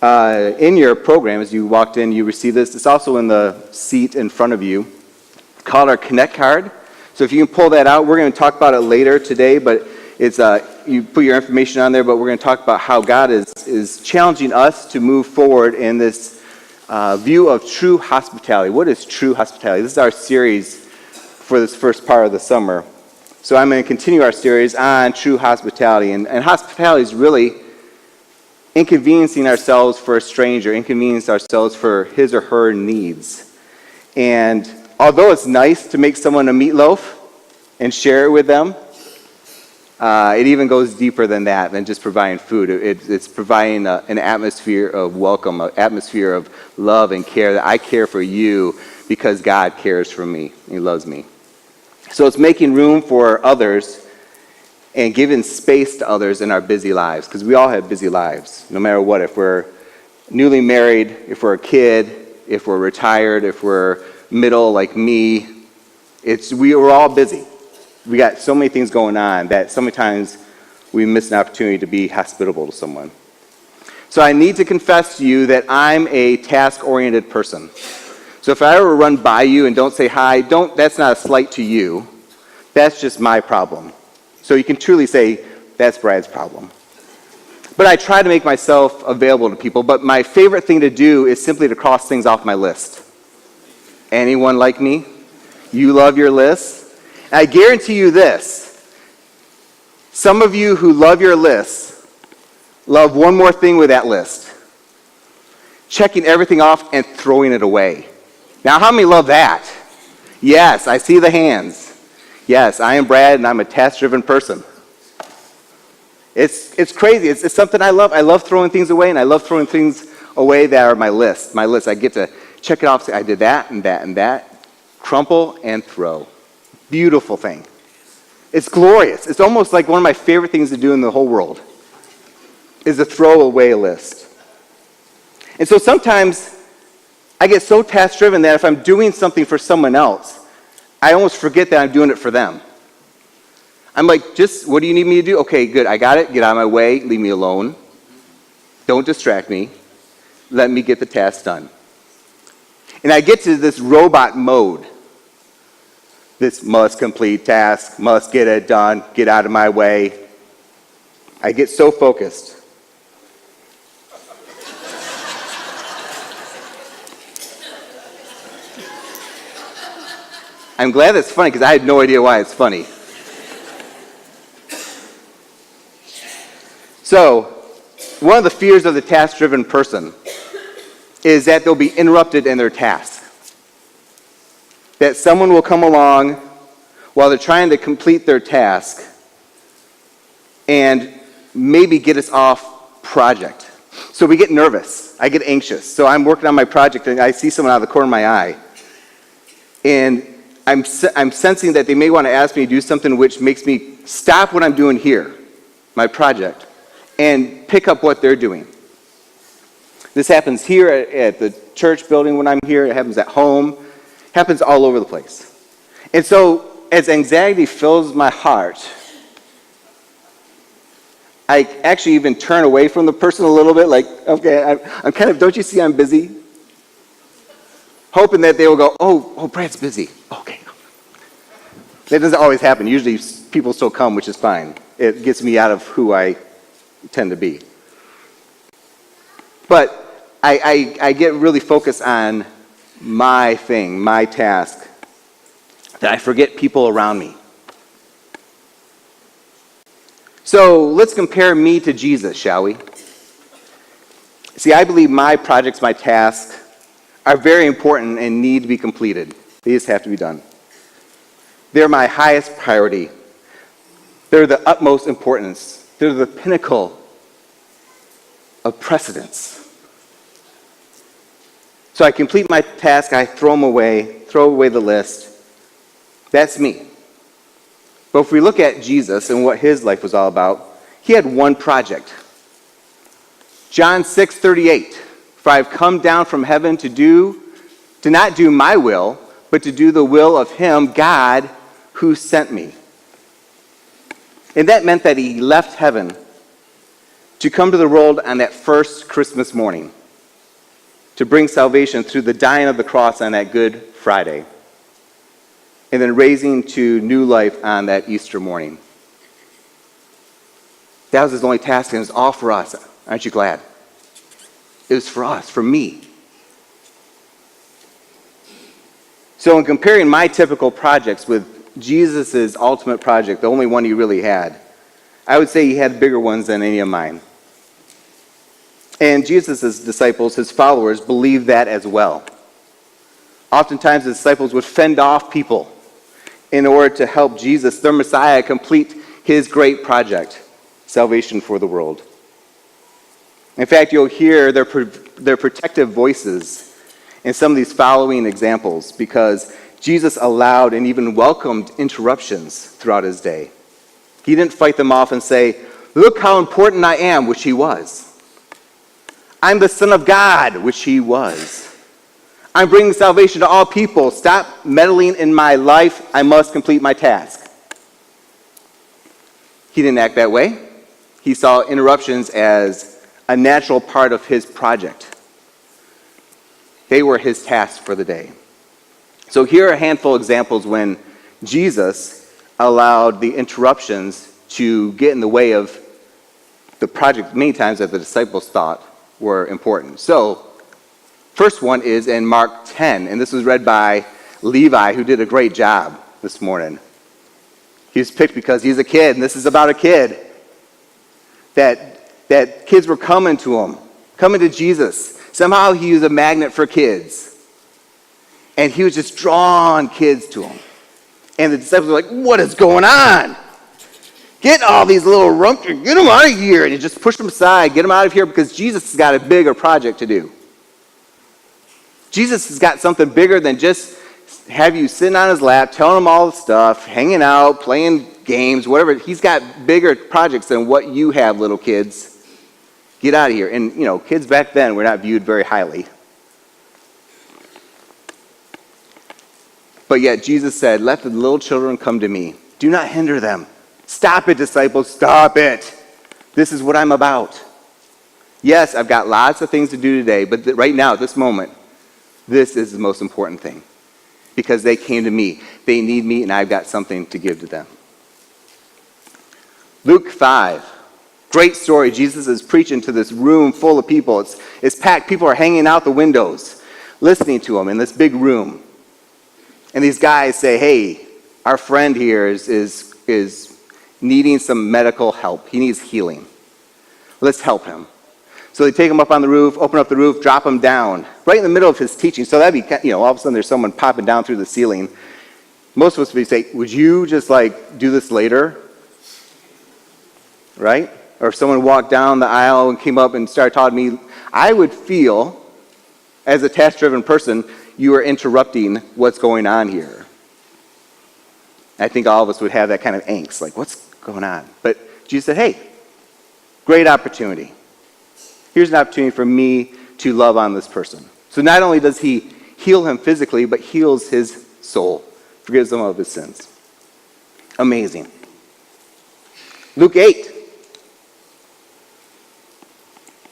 In your program, as you walked in, you received this. It's also in the seat in front of you, called our Connect card. So if you can pull that out, we're going to talk about it later today, but it's you put your information on there, but we're going to talk about how God is challenging us to move forward in this view of true hospitality. What is true hospitality? This is our series for this first part of the summer. So I'm going to continue our series on true hospitality. And hospitality is really inconveniencing ourselves for a stranger, inconveniencing ourselves for his or her needs. And although it's nice to make someone a meatloaf and share it with them, it even goes deeper than that, than just providing food. It's providing an atmosphere of welcome, an atmosphere of love and care, that I care for you because God cares for me. He loves me. So it's making room for others and giving space to others in our busy lives, because we all have busy lives, no matter what. If we're newly married, if we're a kid, if we're retired, if we're middle like me, we're all busy. We got so many things going on that sometimes we miss an opportunity to be hospitable to someone. So I need to confess to you that I'm a task-oriented person. So if I ever run by you and don't say hi, that's not a slight to you. That's just my problem. So you can truly say, that's Brad's problem. But I try to make myself available to people, but my favorite thing to do is simply to cross things off my list. Anyone like me? You love your list? And I guarantee you this. Some of you who love your list love one more thing with that list. Checking everything off and throwing it away. Now, how many love that? Yes, I see the hands. Yes, I am Brad, and I'm a task-driven person. It's crazy. It's something I love. I love throwing things away, and I love throwing things away that are my list. My list. I get to check it off. Say, I did that and that and that. Crumple and throw. Beautiful thing. It's glorious. It's almost like one of my favorite things to do in the whole world is to throw away a list. And so sometimes I get so task-driven that if I'm doing something for someone else, I almost forget that I'm doing it for them. I'm like, what do you need me to do? Okay, good, I got it. Get out of my way. Leave me alone. Don't distract me. Let me get the task done. And I get to this robot mode. This must complete task, must get it done, get out of my way. I get so focused. I'm glad it's funny because I had no idea why it's funny. So, one of the fears of the task-driven person is that they'll be interrupted in their task. That someone will come along while they're trying to complete their task and maybe get us off project. So we get nervous. I get anxious. So I'm working on my project and I see someone out of the corner of my eye. And I'm sensing that they may want to ask me to do something which makes me stop what I'm doing here, my project, and pick up what they're doing. This happens here at the church building when I'm here. It happens at home. It happens all over the place. And so as anxiety fills my heart, I actually even turn away from the person a little bit, like, okay, I'm kind of, don't you see I'm busy? Hoping that they will go, oh, Brad's busy. Okay. That doesn't always happen. Usually people still come, which is fine. It gets me out of who I tend to be. But I get really focused on my thing, my task, that I forget people around me. So let's compare me to Jesus, shall we? See, I believe my projects, my tasks, are very important and need to be completed. They just have to be done. They're my highest priority. They're the utmost importance. They're the pinnacle of precedence. So I complete my task, I throw away the list. That's me. But if we look at Jesus and what his life was all about, he had one project. John 6:38, for I have come down from heaven to not do my will, but to do the will of him, God, who sent me. And that meant that he left heaven to come to the world on that first Christmas morning, to bring salvation through the dying of the cross on that Good Friday, and then raising to new life on that Easter morning. That was his only task, and it was all for us. Aren't you glad? It was for us, for me. So in comparing my typical projects with Jesus' ultimate project, the only one he really had, I would say he had bigger ones than any of mine. And Jesus' disciples, his followers, believed that as well. Oftentimes the disciples would fend off people in order to help Jesus, their Messiah, complete his great project, salvation for the world. In fact, you'll hear their protective voices in some of these following examples, because Jesus allowed and even welcomed interruptions throughout his day. He didn't fight them off and say, "Look how important I am," which he was. "I'm the Son of God," which he was. "I'm bringing salvation to all people. Stop meddling in my life. I must complete my task." He didn't act that way. He saw interruptions as a natural part of his project. They were his task for the day. So here are a handful of examples when Jesus allowed the interruptions to get in the way of the project many times that the disciples thought were important. So, first one is in Mark 10, and this was read by Levi, who did a great job this morning. He was picked because he's a kid, and this is about a kid. That kids were coming to him, coming to Jesus. Somehow he was a magnet for kids. And he was just drawing kids to him. And the disciples were like, "What is going on? Get all these little rumpkins, get them out of here." And he just pushed them aside, get them out of here, because Jesus has got a bigger project to do. Jesus has got something bigger than just have you sitting on his lap, telling him all the stuff, hanging out, playing games, whatever. He's got bigger projects than what you have, little kids. Get out of here. And, kids back then were not viewed very highly. But yet Jesus said, "Let the little children come to me. Do not hinder them. Stop it, disciples. Stop it. This is what I'm about. Yes, I've got lots of things to do today, but right now, at this moment, this is the most important thing. Because they came to me. They need me, and I've got something to give to them." Luke 5. Great story. Jesus is preaching to this room full of people. It's packed. People are hanging out the windows, listening to him in this big room. And these guys say, "Hey, our friend here is needing some medical help. He needs healing. Let's help him." So they take him up on the roof, open up the roof, drop him down, right in the middle of his teaching. So that'd be, all of a sudden there's someone popping down through the ceiling. Most of us would say, "Would you just do this later?" Right? Or if someone walked down the aisle and came up and started talking to me, I would feel, as a task-driven person, you are interrupting what's going on here. I think all of us would have that kind of angst, like, what's going on? But Jesus said, "Hey, great opportunity. Here's an opportunity for me to love on this person." So not only does he heal him physically, but heals his soul, forgives him of his sins. Amazing. Luke 8.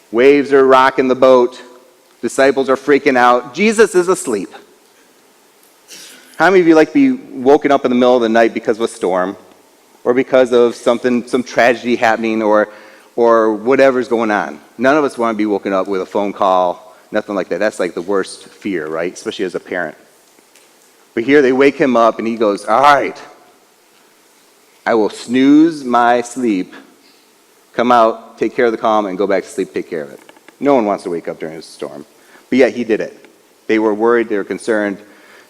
Waves are rocking the boat. Disciples are freaking out. Jesus is asleep. How many of you like to be woken up in the middle of the night because of a storm, or because of some tragedy happening, or whatever's going on? None of us want to be woken up with a phone call, nothing like that. That's like the worst fear, right? Especially as a parent. But here they wake him up and he goes, "All right, I will snooze my sleep, come out, take care of the calm, and go back to sleep, take care of it." No one wants to wake up during a storm. But yet he did it. They were worried, they were concerned.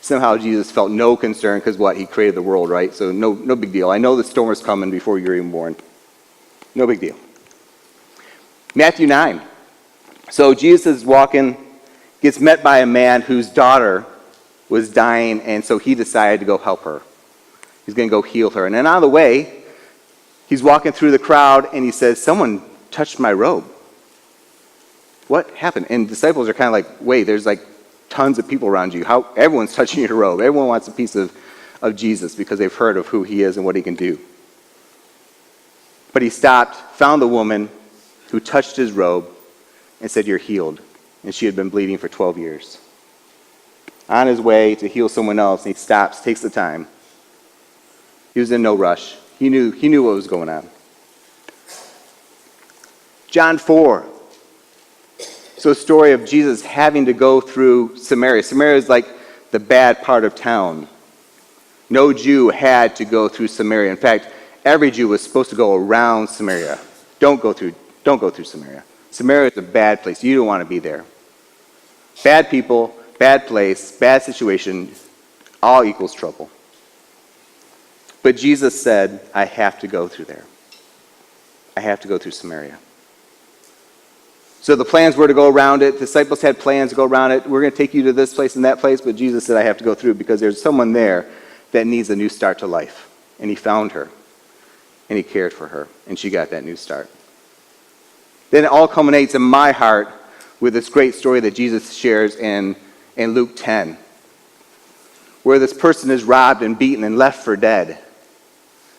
Somehow Jesus felt no concern because what? He created the world, right? So no big deal. I know the storm is coming before you were even born. No big deal. Matthew 9. So Jesus is walking, gets met by a man whose daughter was dying, and so he decided to go help her. He's going to go heal her. And then on the way, he's walking through the crowd, and he says, "Someone touched my robe. What happened?" And disciples are kind of like, "Wait, there's tons of people around you. How everyone's touching your robe. Everyone wants a piece of Jesus because they've heard of who he is and what he can do." But he stopped, found the woman, who touched his robe and said, "You're healed." And she had been bleeding for 12 years. On his way to heal someone else, he stops, takes the time. He was in no rush. He knew what was going on. John 4. So a story of Jesus having to go through Samaria. Samaria is like the bad part of town. No Jew had to go through Samaria. In fact, every Jew was supposed to go around Samaria. Don't go through Samaria. Samaria is a bad place. You don't want to be there. Bad people, bad place, bad situation, all equals trouble. But Jesus said, I have to go through there. I have to go through Samaria. So the plans were to go around it. The disciples had plans to go around it. We're going to take you to this place and that place, but Jesus said, I have to go through because there's someone there that needs a new start to life. And he found her, and he cared for her, and she got that new start. Then it all culminates in my heart with this great story that Jesus shares in Luke 10, where this person is robbed and beaten and left for dead,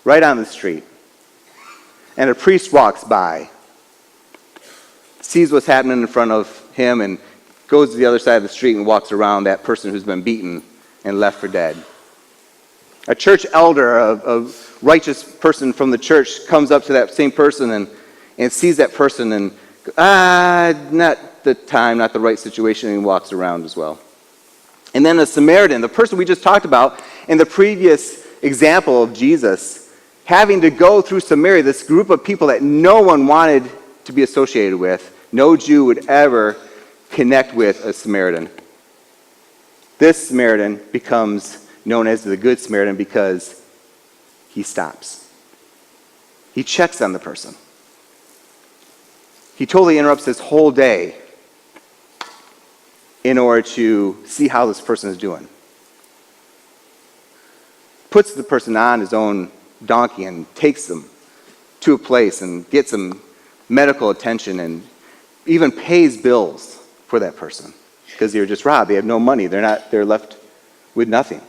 right on the street. And a priest walks by, sees what's happening in front of him, and goes to the other side of the street and walks around that person who's been beaten and left for dead. A church elder, a righteous person from the church, comes up to that same person and sees that person and, not the time, not the right situation, and walks around as well. And then a Samaritan, the person we just talked about in the previous example of Jesus, having to go through Samaria, this group of people that no one wanted to be associated with. No Jew would ever connect with a Samaritan. This Samaritan becomes known as the Good Samaritan because he stops. He checks on the person. He totally interrupts his whole day in order to see how this person is doing. Puts the person on his own donkey and takes them to a place and gets them medical attention and even pays bills for that person because they were just robbed. They have no money. They're left with nothing.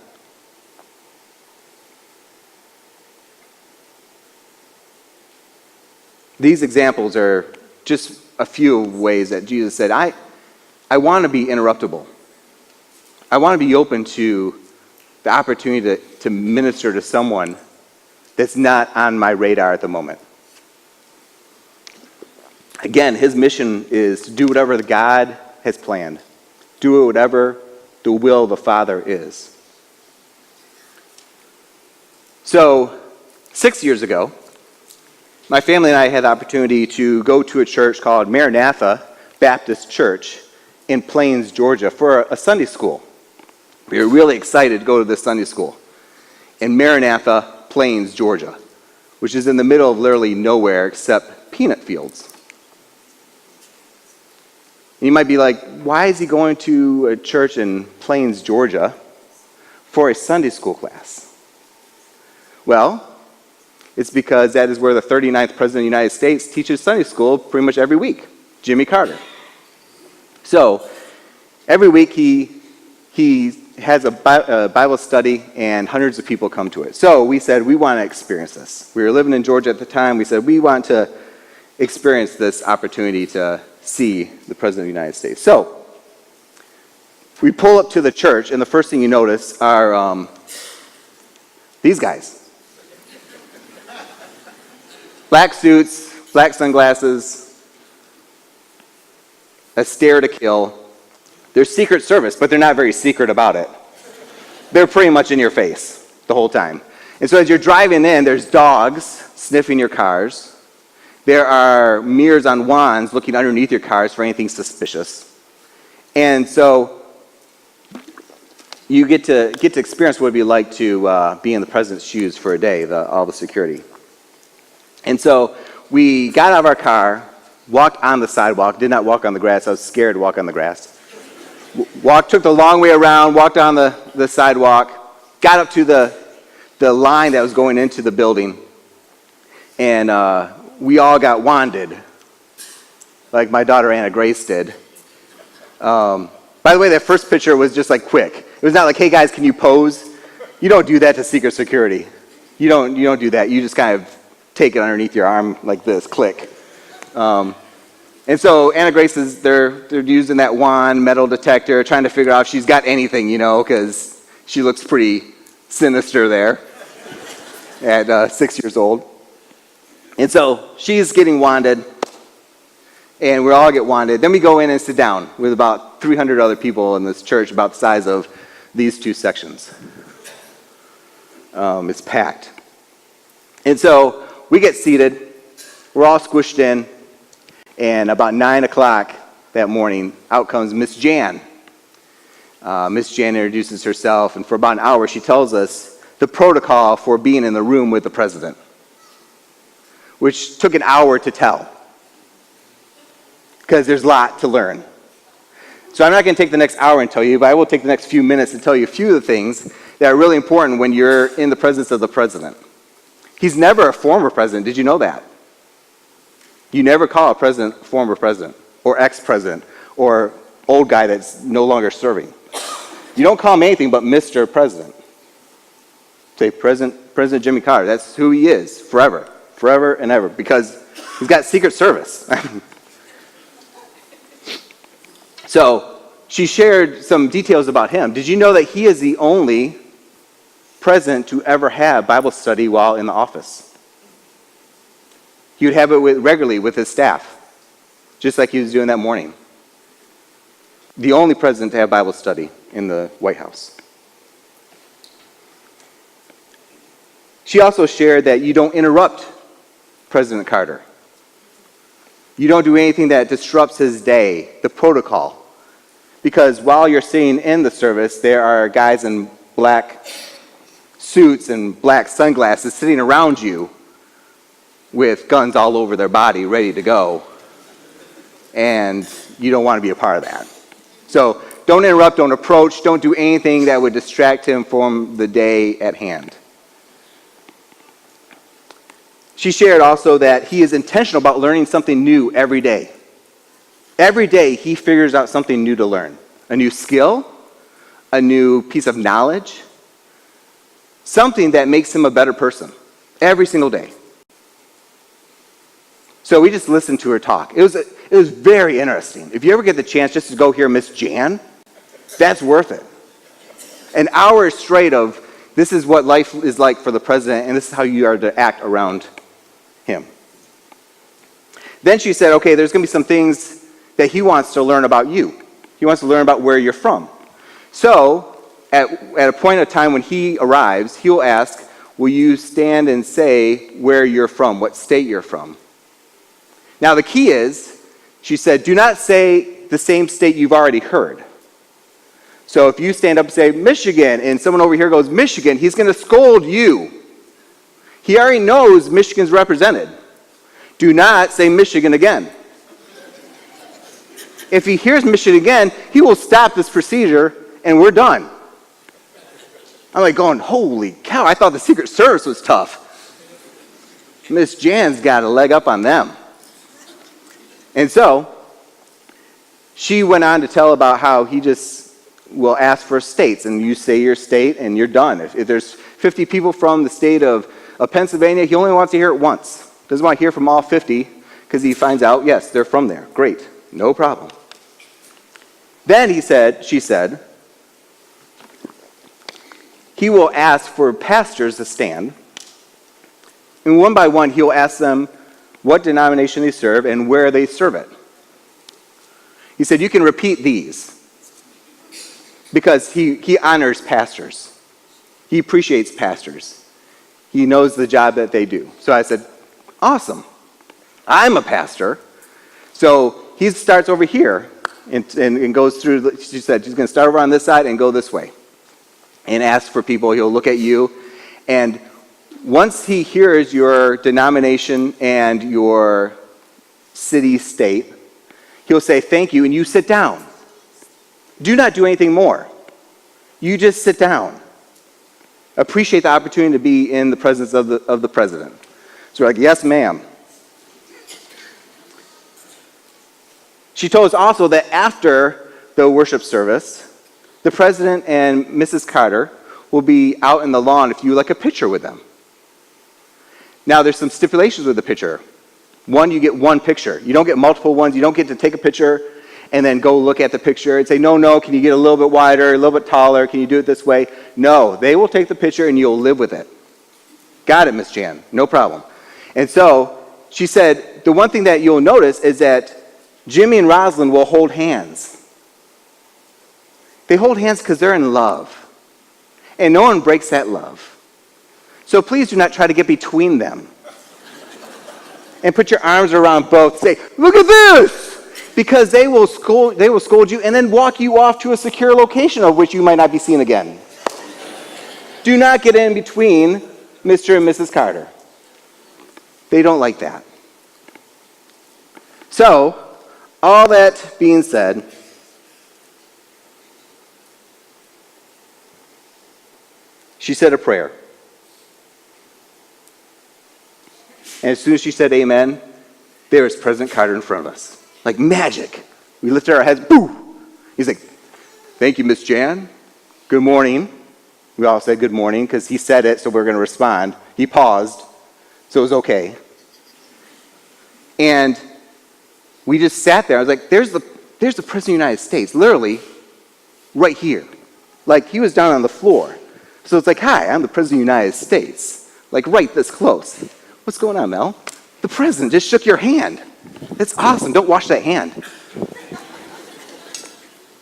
These examples are just a few ways that Jesus said, I want to be interruptible. I want to be open to the opportunity to minister to someone that's not on my radar at the moment. Again, his mission is to do whatever the God has planned. Do whatever the will of the Father is. So, 6 years ago, my family and I had the opportunity to go to a church called Maranatha Baptist Church in Plains, Georgia, for a Sunday school. We were really excited to go to this Sunday school in Maranatha, Plains, Georgia, which is in the middle of literally nowhere except peanut fields. You might be like, why is he going to a church in Plains, Georgia for a Sunday school class? Well, it's because that is where the 39th President of the United States teaches Sunday school pretty much every week, Jimmy Carter. So, every week he has a Bible study and hundreds of people come to it. So we said, we want to experience this. We were living in Georgia at the time. We said, we want to experience this opportunity to see the President of the United States. So, we pull up to the church, and the first thing you notice are these guys. Black suits, black sunglasses, a stare to kill. They're Secret Service, but they're not very secret about it. They're pretty much in your face the whole time. And so as you're driving in, there's dogs sniffing your cars. There are mirrors on wands looking underneath your cars for anything suspicious. And so you get to experience what it would be like to be in the president's shoes for a day, all the security. And so we got out of our car, walked on the sidewalk, did not walk on the grass. I was scared to walk on the grass. Took the long way around, walked on the sidewalk, got up to the line that was going into the building, and we all got wanded, like my daughter Anna Grace did. By the way, that first picture was just like quick. It was not like, hey guys, can you pose? You don't do that to secret security. You don't do that. You just kind of take it underneath your arm like this, click. And so Anna Grace they're using that wand metal detector, trying to figure out if she's got anything, because she looks pretty sinister there at 6 years old. And so she's getting wanded, and we all get wanded. Then we go in and sit down with about 300 other people in this church, about the size of these two sections. It's packed. And so we get seated. We're all squished in. And about 9 o'clock that morning, out comes Miss Jan. Miss Jan introduces herself, and for about an hour, she tells us the protocol for being in the room with the president, which took an hour to tell, because there's a lot to learn. So I'm not going to take the next hour and tell you, but I will take the next few minutes to tell you a few of the things that are really important when you're in the presence of the president. He's never a former president. Did you know that? You never call a president former president, or ex-president, or old guy that's no longer serving. You don't call him anything but Mr. President. Say President Jimmy Carter. That's who he is forever and ever, because he's got Secret Service. So she shared some details about him. Did you know that he is the only president to ever have Bible study while in the office? He would have it regularly with his staff, just like he was doing that morning. The only president to have Bible study in the White House. She also shared that you don't interrupt President Carter. You don't do anything that disrupts his day, the protocol. Because while you're sitting in the service, there are guys in black suits and black sunglasses sitting around you with guns all over their body, ready to go. And you don't want to be a part of that. So don't interrupt, don't approach, don't do anything that would distract him from the day at hand. She shared also that he is intentional about learning something new every day. Every day he figures out something new to learn. A new skill, a new piece of knowledge, something that makes him a better person. Every single day. So we just listened to her talk. It was very interesting. If you ever get the chance just to go hear Miss Jan, that's worth it. An hour straight of this is what life is like for the president, and this is how you are to act around him. Then she said, okay, there's going to be some things that he wants to learn about you. He wants to learn about where you're from. So at a point of time when he arrives, he'll ask, will you stand and say where you're from, what state you're from? Now the key is, she said, do not say the same state you've already heard. So if you stand up and say Michigan, and someone over here goes Michigan, he's going to scold you. He already knows Michigan's represented. Do not say Michigan again. If he hears Michigan again, he will stop this procedure, and we're done. I'm like going, holy cow, I thought the Secret Service was tough. Miss Jan's got a leg up on them. And so, she went on to tell about how he just will ask for states, and you say your state, and you're done. If there's 50 people from the state of Pennsylvania, he only wants to hear it once. Doesn't want to hear from all 50, because he finds out, yes, they're from there. Great, no problem. Then she said, he will ask for pastors to stand, and one by one, he'll ask them what denomination they serve and where they serve it. He said, you can repeat these, because he honors pastors. He appreciates pastors. He knows the job that they do. So I said, awesome. I'm a pastor. So he starts over here and goes through, she said, she's going to start over on this side and go this way. And ask for people. He'll look at you. And once he hears your denomination and your city, state, he'll say thank you, and you sit down. Do not do anything more. You just sit down. Appreciate the opportunity to be in the presence of the president. So we're like, yes, ma'am. She told us also that after the worship service, the president and Mrs. Carter will be out in the lawn if you would like a picture with them. Now, there's some stipulations with the picture. One, you get one picture. You don't get multiple ones. You don't get to take a picture and then go look at the picture and say, no, can you get a little bit wider, a little bit taller? Can you do it this way? No, they will take the picture and you'll live with it. Got it, Miss Jan. No problem. And so she said, the one thing that you'll notice is that Jimmy and Rosalind will hold hands. They hold hands because they're in love. And no one breaks that love. So please do not try to get between them. And put your arms around both. Say, look at this! Because they will scold you and then walk you off to a secure location of which you might not be seen again. Do not get in between Mr. and Mrs. Carter. They don't like that. So, all that being said, she said a prayer. And as soon as she said amen, there was President Carter in front of us. Like magic. We lifted our heads, boo! He's like, thank you, Miss Jan. Good morning. We all said good morning because he said it, so we're going to respond. He paused, so it was okay. And we just sat there. I was like, there's the President of the United States, literally right here. Like, he was down on the floor. So it's like, hi, I'm the President of the United States. Like, right this close. What's going on, Mel? The President just shook your hand. That's awesome. Don't wash that hand.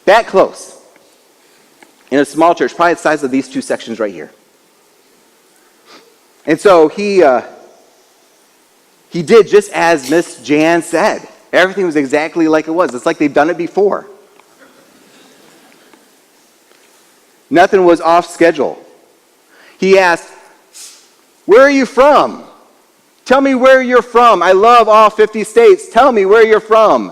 That close. In a small church, probably the size of these two sections right here. And so he did just as Miss Jan said. Everything was exactly like it was. It's like they've done it before. Nothing was off schedule. He asked, where are you from? Tell me where you're from. I love all 50 states. Tell me where you're from.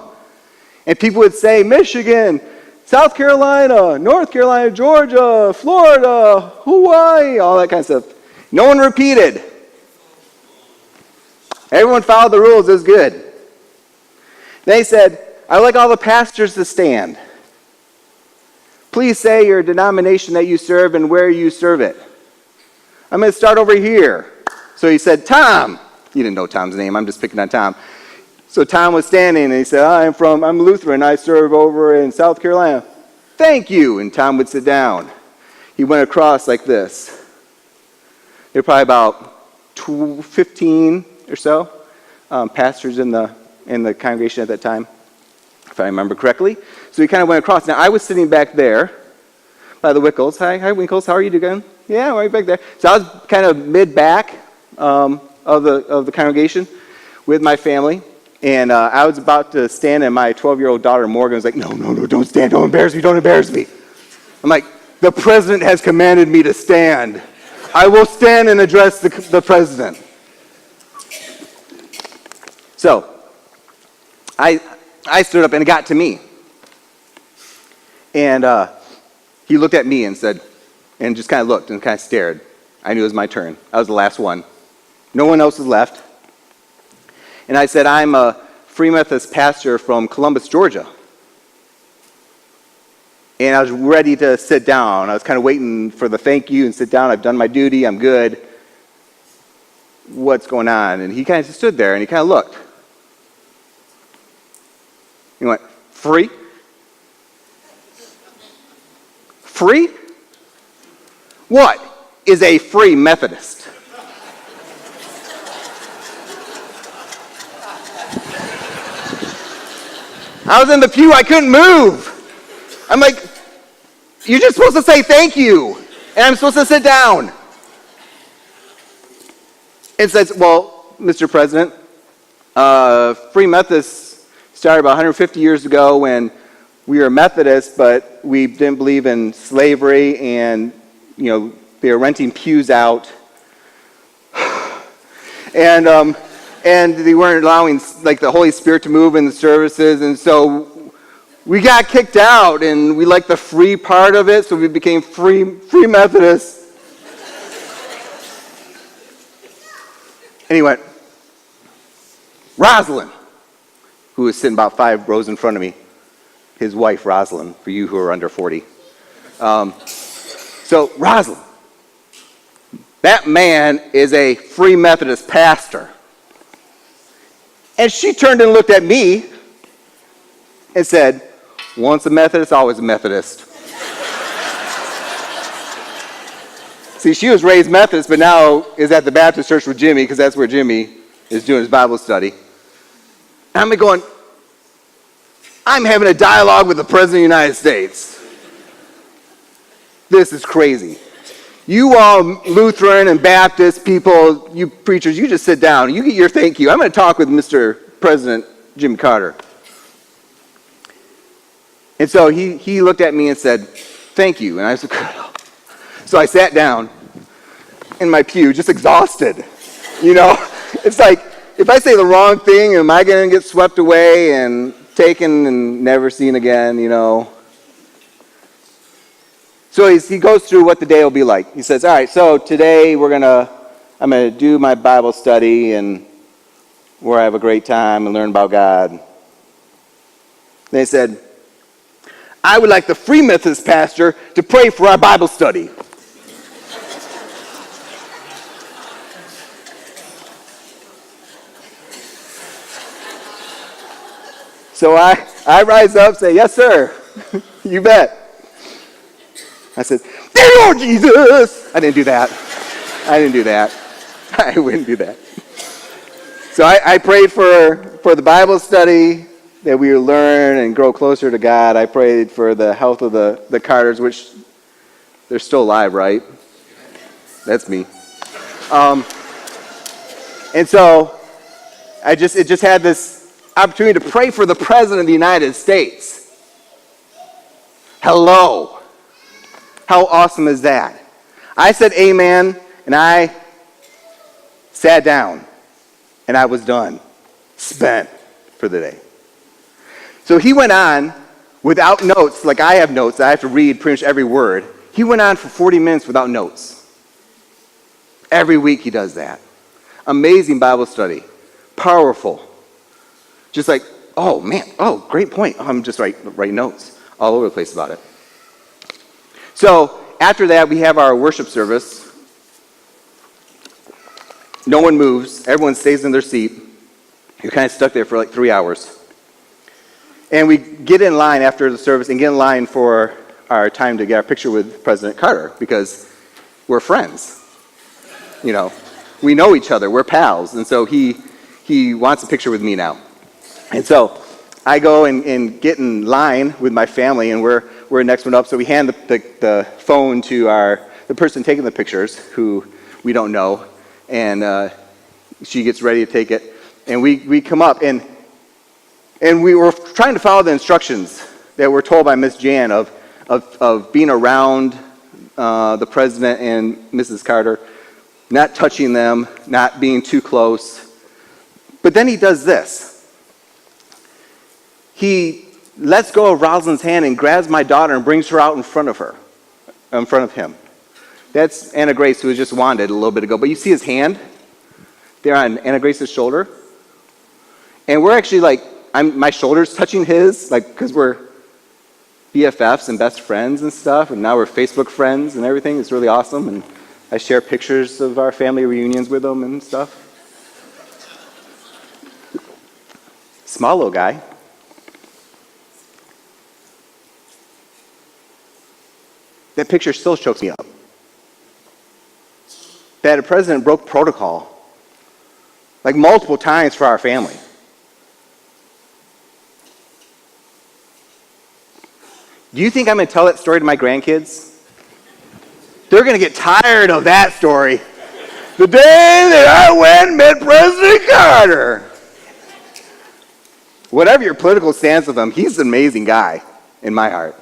And people would say, Michigan, South Carolina, North Carolina, Georgia, Florida, Hawaii, all that kind of stuff. No one repeated. Everyone followed the rules. It was good. They said, I'd like all the pastors to stand. Please say your denomination that you serve and where you serve it. I'm going to start over here. So he said, Tom. You didn't know Tom's name. I'm just picking on Tom. So Tom was standing and he said, I'm Lutheran. I serve over in South Carolina. Thank you. And Tom would sit down. He went across like this. There were probably about 15 or so pastors in the congregation at that time, if I remember correctly. So he kind of went across. Now, I was sitting back there by the Wickles. Hi, Winkles. How are you doing? Yeah, right back there. So I was kind of mid-back of the congregation with my family. And I was about to stand, and my 12-year-old daughter, Morgan, was like, no, don't stand. Don't embarrass me. I'm like, the president has commanded me to stand. I will stand and address the president. So I stood up, and it got to me. And he looked at me and said, and just kind of looked and kind of stared. I knew it was my turn. I was the last one. No one else was left. And I said, I'm a Free Methodist pastor from Columbus, Georgia. And I was ready to sit down. I was kind of waiting for the thank you and sit down. I've done my duty. I'm good. What's going on? And he kind of just stood there and he kind of looked. He went, free? Free? What is a Free Methodist? I was in the pew, I couldn't move. I'm like, you're just supposed to say thank you, and I'm supposed to sit down. It says, well, Mr. President, Free Methodists started about 150 years ago when we were Methodists, but we didn't believe in slavery, and, they were renting pews out. And they weren't allowing, the Holy Spirit to move in the services, and so we got kicked out, and we liked the free part of it, so we became free Methodists. And he went, Rosalind, who was sitting about 5 rows in front of me, his wife, Rosalind, for you who are under 40. So, Rosalind, that man is a Free Methodist pastor. And she turned and looked at me and said, once a Methodist, always a Methodist. See, she was raised Methodist, but now is at the Baptist church with Jimmy, because that's where Jimmy is doing his Bible study. And I'm going, I'm having a dialogue with the President of the United States. This is crazy. You all Lutheran and Baptist people, you preachers, you just sit down. You get your thank you. I'm going to talk with Mr. President Jimmy Carter. And so he looked at me and said, thank you. And I said, so I sat down in my pew, just exhausted. You know, it's like, if I say the wrong thing, am I going to get swept away and taken and never seen again, you know? So he goes through what the day will be like. He says, all right, so today I'm going to do my Bible study and where I have a great time and learn about God. Then he said, I would like the Free Methodist pastor to pray for our Bible study. So I rise up and say, yes, sir. You bet. I said, dear Lord Jesus. I didn't do that. I wouldn't do that. So I prayed for the Bible study, that we would learn and grow closer to God. I prayed for the health of the Carters, which they're still alive, right? That's me. And so it just had this opportunity to pray for the President of the United States. Hello. How awesome is that? I said amen, and I sat down, and I was done, spent for the day. So he went on without notes, like I have notes. I have to read pretty much every word. He went on for 40 minutes without notes. Every week he does that. Amazing Bible study. Powerful. Just like, oh man, oh, great point. I'm just writing notes all over the place about it. So after that, we have our worship service. No one moves. Everyone stays in their seat. You're kind of stuck there for like 3 hours. And we get in line after the service and get in line for our time to get our picture with President Carter because we're friends. You know, we know each other. We're pals. And so he wants a picture with me now. And so I go and get in line with my family, and we're next one up. So we hand the phone to the person taking the pictures, who we don't know, and she gets ready to take it. And we come up, and we were trying to follow the instructions that were told by Miss Jan of being around the president and Mrs. Carter, not touching them, not being too close. But then he does this. He lets go of Rosalind's hand and grabs my daughter and brings her out in front of him. That's Anna Grace, who was just wanded a little bit ago. But you see his hand there on Anna Grace's shoulder? And we're actually like, my shoulder's touching his, like, because we're BFFs and best friends and stuff, and now we're Facebook friends and everything. It's really awesome, and I share pictures of our family reunions with him and stuff. Small little guy. That picture still chokes me up. That a president broke protocol, like multiple times for our family. Do you think I'm going to tell that story to my grandkids? They're going to get tired of that story. The day that I went and met President Carter. Whatever your political stance of him, he's an amazing guy in my heart.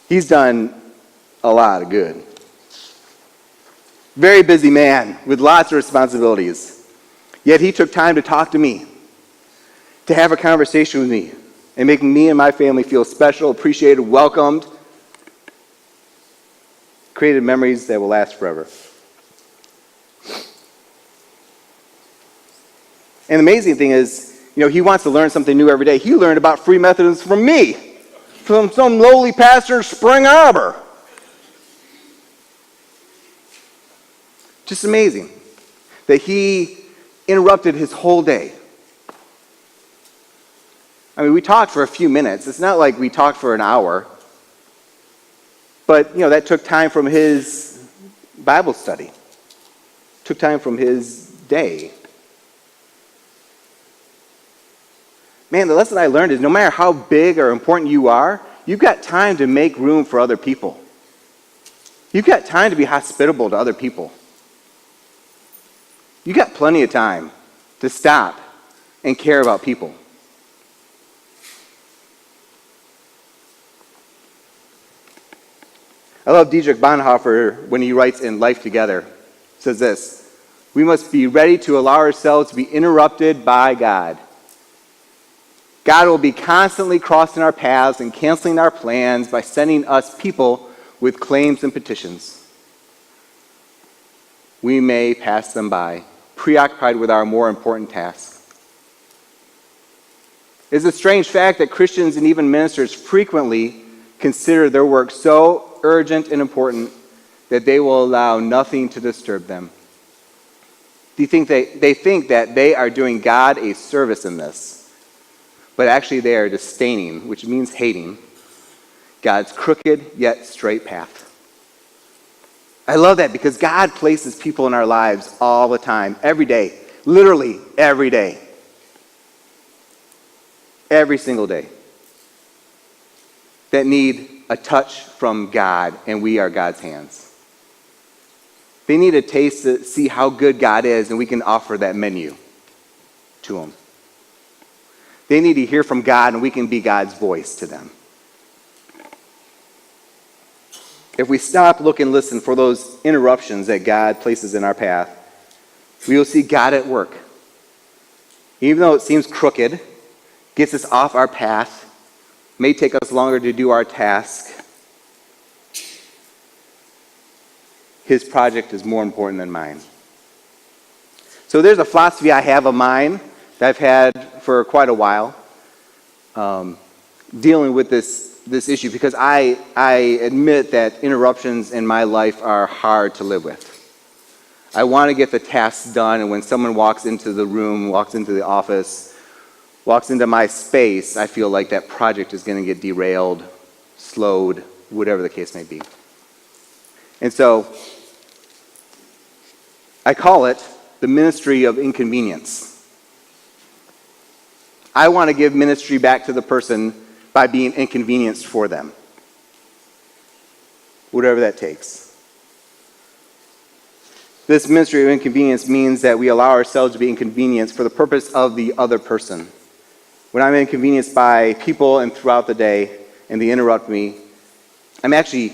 He's done a lot of good. Very busy man with lots of responsibilities. Yet he took time to talk to me, to have a conversation with me, and make me and my family feel special, appreciated, welcomed, created memories that will last forever. And the amazing thing is, he wants to learn something new every day. He learned about Free Methodism from me, from some lowly pastor in Spring Arbor. Just amazing that he interrupted his whole day. I mean, we talked for a few minutes. It's not like we talked for an hour. But, that took time from his Bible study. Took time from his day. Man, the lesson I learned is no matter how big or important you are, you've got time to make room for other people. You've got time to be hospitable to other people. You've got plenty of time to stop and care about people. I love Dietrich Bonhoeffer when he writes in Life Together. He says this: we must be ready to allow ourselves to be interrupted by God. God will be constantly crossing our paths and canceling our plans by sending us people with claims and petitions. We may pass them by, preoccupied with our more important tasks. It's a strange fact that Christians and even ministers frequently consider their work so urgent and important that they will allow nothing to disturb them. Do you think they think that they are doing God a service in this? But actually they are disdaining, which means hating, God's crooked yet straight path. I love that because God places people in our lives all the time, every day, literally every day. Every single day. That need a touch from God, and we are God's hands. They need a taste to see how good God is, and we can offer that menu to them. They need to hear from God, and we can be God's voice to them. If we stop, look, and listen for those interruptions that God places in our path, we will see God at work. Even though it seems crooked, gets us off our path, may take us longer to do our task, his project is more important than mine. So there's a philosophy I have of mine that I've had for quite a while, dealing with this issue, because I admit that interruptions in my life are hard to live with. I want to get the tasks done, and when someone walks into the room, walks into the office, walks into my space, I feel like that project is going to get derailed, slowed, whatever the case may be. And so I call it the ministry of inconvenience. I want to give ministry back to the person by being inconvenienced for them, whatever that takes. This ministry of inconvenience means that we allow ourselves to be inconvenienced for the purpose of the other person. When I'm inconvenienced by people and throughout the day and they interrupt me, I'm actually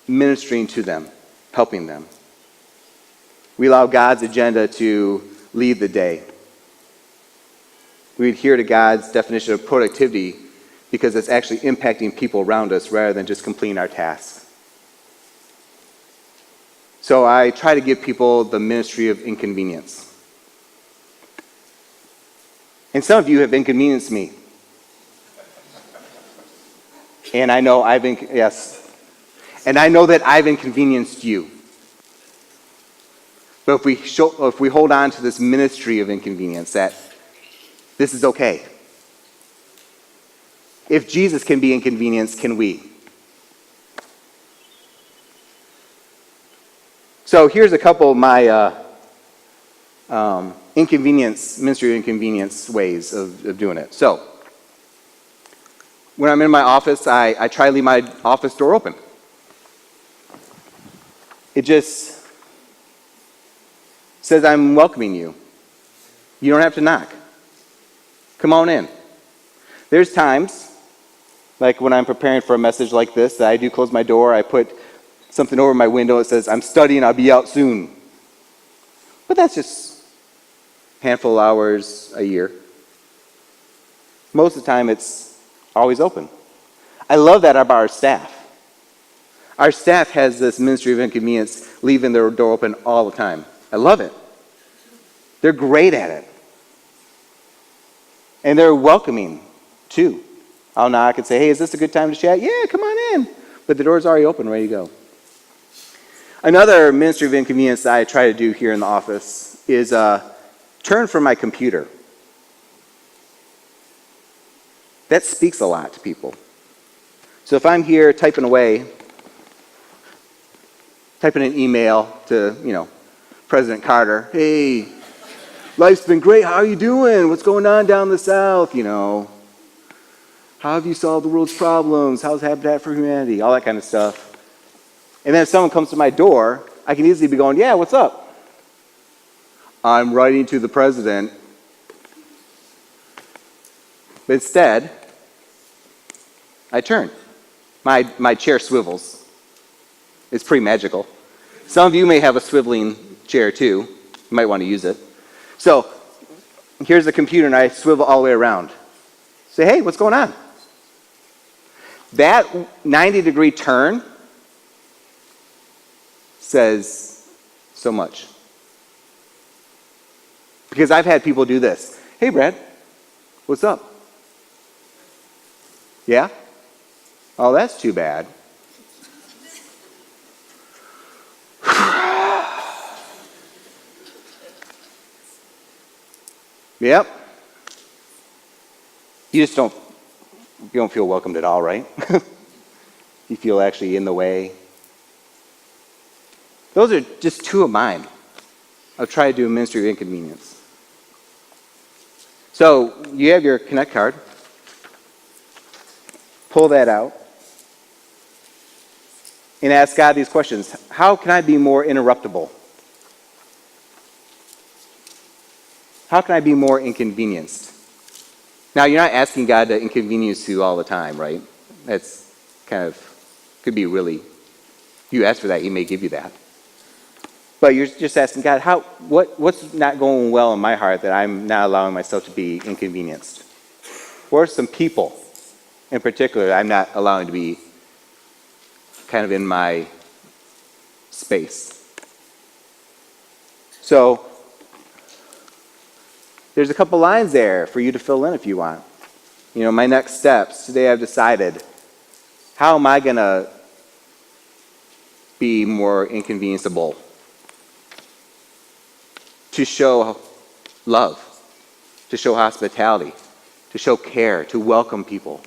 ministering to them, helping them. We allow God's agenda to lead the day. We adhere to God's definition of productivity because it's actually impacting people around us rather than just completing our tasks. So I try to give people the ministry of inconvenience. And some of you have inconvenienced me. And I know And I know that I've inconvenienced you. But if we hold on to this ministry of inconvenience, that this is okay. If Jesus can be inconvenienced, can we? So here's a couple of my ministry of inconvenience ways of doing it. So, when I'm in my office, I try to leave my office door open. It just says I'm welcoming you. You don't have to knock. Come on in. There's times, like when I'm preparing for a message like this, that I do close my door, I put something over my window that says, I'm studying, I'll be out soon. But that's just a handful of hours a year. Most of the time, it's always open. I love that about our staff. Our staff has this ministry of inconvenience, leaving their door open all the time. I love it. They're great at it. And they're welcoming, too. I'll knock and say, hey, is this a good time to chat? Yeah, come on in. But the door's already open, ready to go. Another ministry of inconvenience that I try to do here in the office is turn from my computer. That speaks a lot to people. So if I'm here typing away, typing an email to, President Carter, hey, life's been great, how are you doing? What's going on down the South, How have you solved the world's problems? How's Habitat for Humanity? All that kind of stuff. And then if someone comes to my door, I can easily be going, yeah, what's up? I'm writing to the president. But instead, I turn. My chair swivels. It's pretty magical. Some of you may have a swiveling chair too. You might want to use it. So here's the computer and I swivel all the way around. Say, hey, what's going on? That 90-degree turn says so much. Because I've had people do this. Hey, Brad, what's up? Yeah? Oh, that's too bad. Yep. You don't feel welcomed at all, right? You feel actually in the way. Those are just two of mine. I've tried to do a ministry of inconvenience. So you have your Connect card. Pull that out. And ask God these questions. How can I be more interruptible? How can I be more inconvenienced? Now, you're not asking God to inconvenience you all the time, right? That's could be really, if you ask for that, he may give you that. But you're just asking God, what's not going well in my heart that I'm not allowing myself to be inconvenienced? What are some people in particular that I'm not allowing to be kind of in my space? So there's a couple lines there for you to fill in if you want. My next steps. Today I've decided, how am I going to be more inconvenienceable? To show love, to show hospitality, to show care, to welcome people.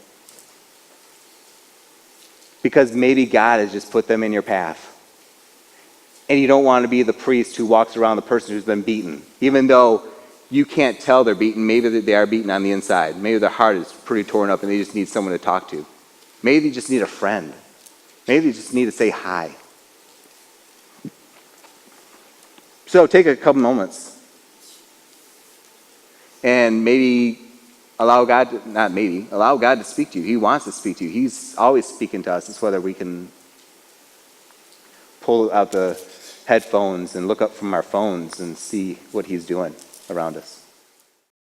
Because maybe God has just put them in your path. And you don't want to be the priest who walks around the person who's been beaten. Even though you can't tell they're beaten, maybe they are beaten on the inside. Maybe their heart is pretty torn up and they just need someone to talk to. Maybe they just need a friend. Maybe they just need to say hi. So take a couple moments and maybe allow God to speak to you. He wants to speak to you. He's always speaking to us. It's whether we can pull out the headphones and look up from our phones and see what he's doing around us.